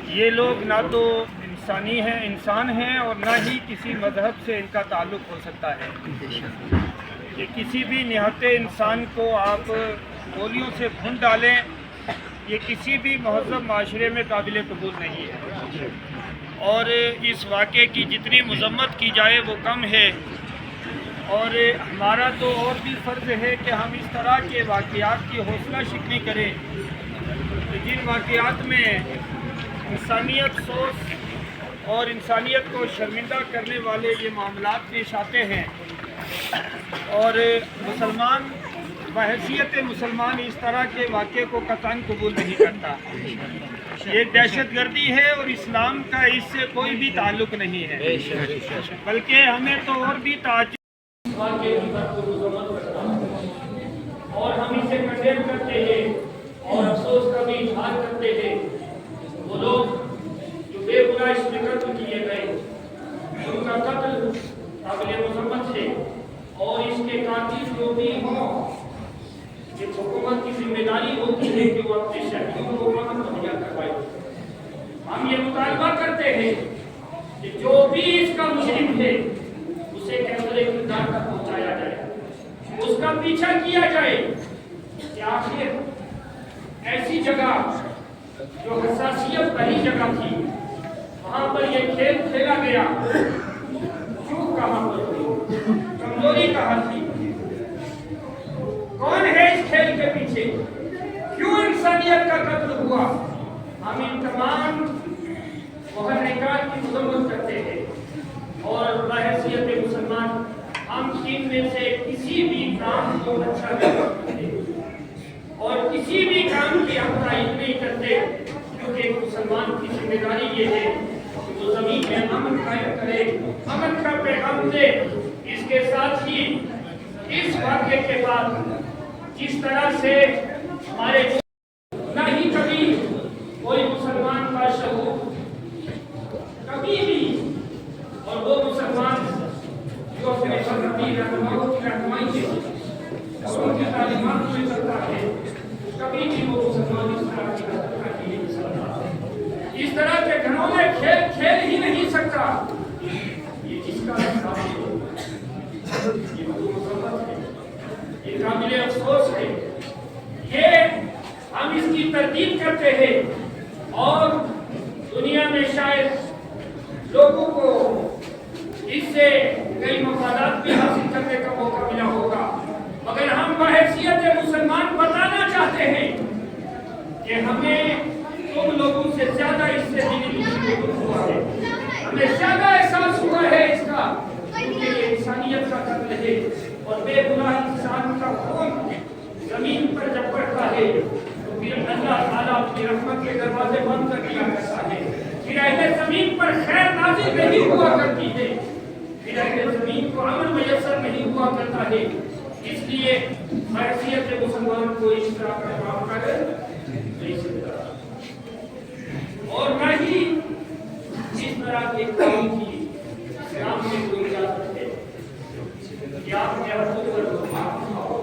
یہ لوگ نہ تو انسان ہیں اور نہ ہی کسی مذہب سے ان کا تعلق ہو سکتا ہے کہ کسی بھی نہتے انسان کو آپ گولیوں سے بھون ڈالیں، یہ کسی بھی مہذب معاشرے میں قابل قبول نہیں ہے، اور اس واقعے کی جتنی مذمت کی جائے وہ کم ہے، اور ہمارا تو اور بھی فرض ہے کہ ہم اس طرح کے واقعات کی حوصلہ شکنی کریں کہ جن واقعات میں انسانیت سوز اور انسانیت کو شرمندہ کرنے والے یہ معاملات پیش آتے ہیں، اور مسلمان بحیثیت مسلمان اس طرح کے واقعے کو قطعاً قبول نہیں کرتا۔ یہ دہشت گردی ہے اور اسلام کا اس سے کوئی بھی تعلق نہیں ہے، بلکہ ہمیں تو اور بھی تعجب اور ہم اسے کنڈیم کرتے ہیں اور افسوس کا بھی اظہار کرتے ہیں۔ وہ لوگ جو بے گناہ اس میں قتل کیے گئے، ان کا قتل قابل مذمت ہے، اور اس کے قاتل جو بھی ہوں، یہ حکومت کی ذمہ داری ہوتی ہے کہ وہ اپنے شہریوں کو امن مہیا کروائے۔ ہم یہ مطالبہ کرتے ہیں کہ جو بھی اس کا مجرم ہے اسے کیسر اقتدار تک پہنچایا جائے، اس کا پیچھا کیا جائے کہ آخر ایسی جگہ جو حساسیت بھری جگہ تھی وہاں پر یہ کھیل کھیلا گیا، چوک کہاں پر تھی، کمزوری کہاں تھی، کون ہے اس کھیل کے پیچھے، کیوں انسانیت کا قتل ہوا؟ ہم ان تمام محرکات کی مذمت کرتے ہیں، اور بحیثیت مسلمان ہم ان میں سے کسی بھی کام کو اچھا نہیں کرتے اور کسی بھی کام کی ہم تائید نہیں کرتے، کیونکہ ایک مسلمان کی ذمہ داری یہ ہے کہ وہ زمین میں امن قائم کرے، امن کا پیغام دے۔ اس کے ساتھ ہی اس واقعے کے بعد جس طرح سے ہمارے نہ ہی کبھی کوئی مسلمان کا شعور کبھی بھی، اور وہ مسلمان جو اپنے مذہبی رہنماؤں کی رہنمائی سے اور ان کی تعلیمات میں چلتا ہے، کبھی بھی وہ مسلمان اس طرح کی حرکت نہیں کر سکتا، اس طرح کے گھروں میں کھیل کھیل ہی نہیں سکتا۔ یہ جس کا یہ مذمت ہے، یہ قابل افسوس ہے، یہ ہم اس کی تردید کرتے ہیں، اور دنیا میں شاید لوگوں کو اس سے کئی مفادات بھی حاصل کرنے کا موقع ملا ہوگا، مگر ہم بحیثیت مسلمان بتانا چاہتے ہیں کہ ہمیں تم لوگوں سے زیادہ اس سے دلی ہوا ہے، ہمیں زیادہ احساس ہوا ہے اس کا، کیونکہ یہ انسانیت کا قتل ہے، اور بے گناہ انسان کا خون زمین پر جب پڑتا ہے تو پھر اللہ تعالیٰ اپنی رحمت کے دروازے بند کر دیا کرتا ہے، پھر اہل زمین پر خیر نازل نہیں ہوا کرتی ہے، پھر اہل زمین کو امن میسر نہیں ہوا کرتا ہے۔ اس لیے بحیثیت مسلمان کو اس طرح کا کام کر نہیں سکتا، اور نہ ہی اس طرح کے کام کی اسلام میں کوئی اجازت ہے کہ آپ نے حقوق پر کھاؤ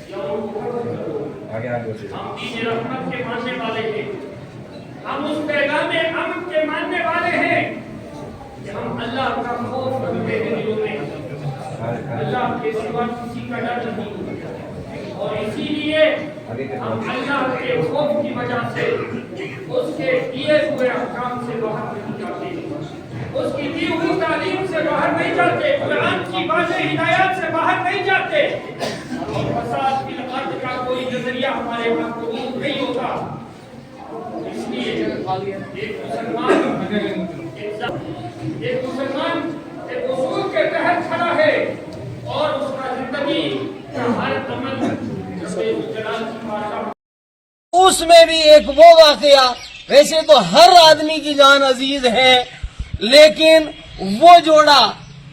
یا ان کو قتل کرو۔ ہم دین رحمت کے ماننے والے ہیں، ہم اس پیغام امن کے ماننے والے ہیں کہ ہم اللہ کا خوف رکھتے ہیں دلوں میں، اللہ کے سوا کسی کا ڈر نہیں، اور اسی لیے ہم اللہ کے خوف کی وجہ سے اس کے دیے ہوئے احکام سے باہر نہیں جاتے، اس کی دی ہوئی تعلیم سے باہر نہیں جاتے، قرآن کی واضح ہدایات سے باہر نہیں جاتے، اور فساد فی الارض کا کوئی نظریہ ہمارے یہاں قبول نہیں ہوتا۔ اس لیے ایک مسلمان ایک اصول کے تحت کھڑا ہے، اور اس کا زندگی کا ہر عمل جلال کی بارگاہ۔ اس میں بھی ایک وہ واقعہ، ویسے تو ہر آدمی کی جان عزیز ہے، لیکن وہ جوڑا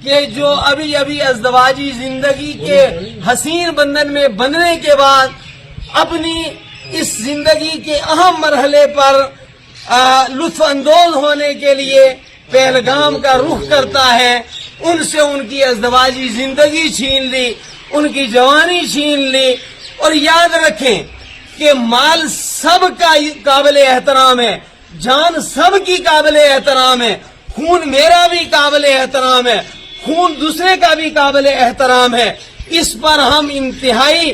کہ جو ابھی ابھی ازدواجی زندگی کے حسین بندھن میں بندھنے کے بعد اپنی اس زندگی کے اہم مرحلے پر لطف اندوز ہونے کے لیے پہلگام کا رخ کرتا ہے، ان سے ان کی ازدواجی زندگی چھین لی، ان کی جوانی چھین لی۔ اور یاد رکھیں کہ مال سب کا قابل احترام ہے، جان سب کی قابل احترام ہے، خون میرا بھی قابل احترام ہے، خون دوسرے کا بھی قابل احترام ہے، اس پر ہم انتہائی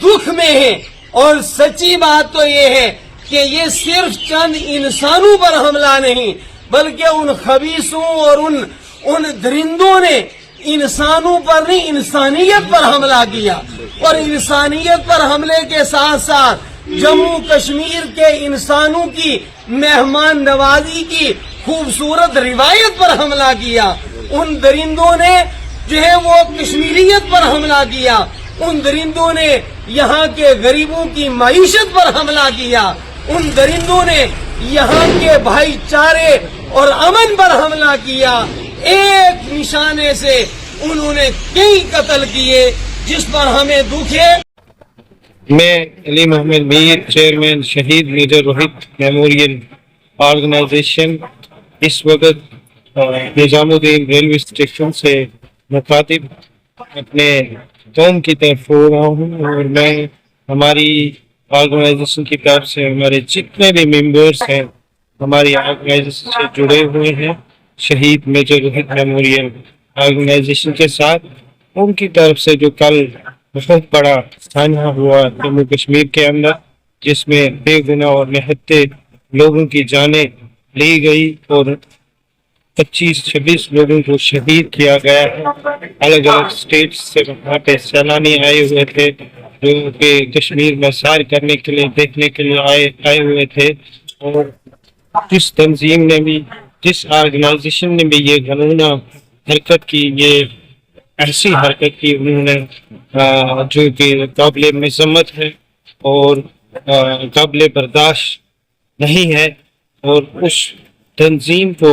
دکھ میں ہیں۔ اور سچی بات تو یہ ہے کہ یہ صرف چند انسانوں پر حملہ نہیں بلکہ ان خبیثوں اور ان درندوں نے انسانوں پر نہیں انسانیت پر حملہ کیا، اور انسانیت پر حملے کے ساتھ ساتھ جموں کشمیر کے انسانوں کی مہمان نوازی کی خوبصورت روایت پر حملہ کیا۔ ان درندوں نے جو ہے وہ کشمیریت پر حملہ کیا، ان درندوں نے یہاں کے غریبوں کی معیشت پر حملہ کیا، ان درندوں نے یہاں کے بھائی چارے اور امن پر حملہ کیا۔ ایک نشانے سے انہوں نے کئی قتل کیے جس پر ہمیں دکھ ہے۔ میں علی محمد میر، چیئرمین شہید میجر روہت میموریل آرگنائزیشن، اس وقت نظام الدین ریلوے اسٹیشن سے مخاطب اپنے قوم کی طرف ہو رہا ہوں، اور میں ہماری آرگنائزیشن کی طرف سے ہمارے جتنے بھی ممبرس ہیں ہماری آرگنائزیشن سے جڑے ہوئے ہیں شہید میجر روہت میموریل آرگنائزیشن کے ساتھ، ان کی طرف سے جو کل بہت بڑا سانحہ ہوا جموں کشمیر کے اندر، جس میں بے گناہ اور نہتے لوگوں کی جانیں لی گئی اور 25-26 لوگوں کو شہید کیا گیا ہے۔ الگ الگ اسٹیٹس سے وہاں پہ سیلانی آئے ہوئے تھے جو کہ کشمیر میں سیر کرنے کے لیے دیکھنے کے لیے آئے ہوئے تھے، اور جس تنظیم نے بھی جس آرگنائزیشن نے بھی یہ گھناؤنا حرکت کی، یہ ایسی حرکت کی انہوں نے جو کہ قابل مذمت ہے اور قابل برداشت نہیں ہے، اور اس تنظیم کو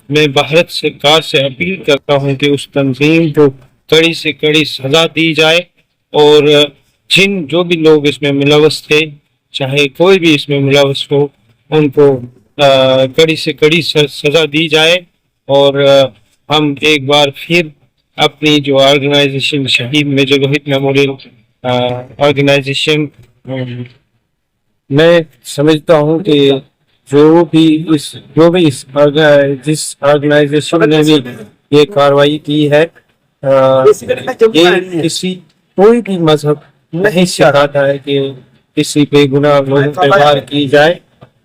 میں بھارت سرکار سے اپیل کرتا ہوں کہ اس تنظیم کو کڑی سے کڑی سزا دی جائے، اور جو بھی لوگ اس میں ملوث تھے، چاہے کوئی بھی اس میں ملوث ہو، ان کو کڑی سے کڑی سزا دی جائے۔ اور ہم ایک بار پھر اپنی جو آرگنائزیشن شہید میجر روہت میموریل آرگنائزیشن، میں سمجھتا ہوں کہ جس آرگنائزیشن نے بھی یہ کارروائی کی ہے، یہ کوئی بھی مذہب نہیں سکھاتا ہے کہ کسی بے گناہ لوگوں پہ وار کی جائے،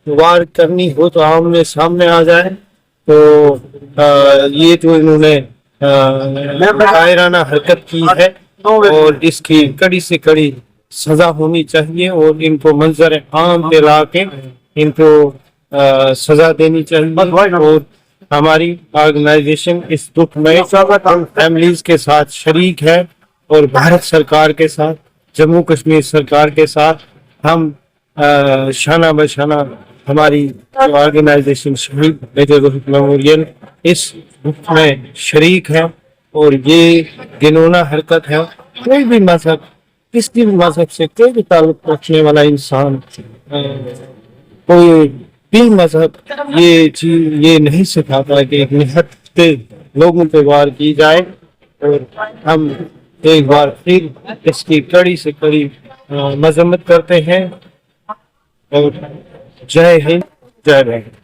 وار کرنی ہو تو آمنے سامنے آ جائے۔ تو یہ جو انہوں نے شاعرانہ حرکت کی ہے اور اس کی کڑی سے کڑی سزا ہونی چاہیے، اور ان کو منظر عام پہ لا کے ان کو سزا دینی چاہیے۔ اور ہماری آرگنائزیشن اس دکھ میں فیملیز کے ساتھ شریک ہے، اور بھارت سرکار کے ساتھ، جموں کشمیر سرکار کے ساتھ ہم شانہ بشانہ ہماری آرگنائزیشن شہید میجر روہت میموریل اس دکھ میں شریک ہے۔ اور یہ گھناؤنا حرکت ہے، کوئی بھی مذہب، کسی بھی مذہب سے کوئی بھی تعلق رکھنے والا انسان، کوئی بھی مذہب یہ نہیں سکھاتا کہ ایک نہتے لوگوں پہ وار کی جائے۔ اور ہم ایک بار پھر اس کی کڑی سے کڑی مذمت کرتے ہیں، اور جے ہند جے بھارت۔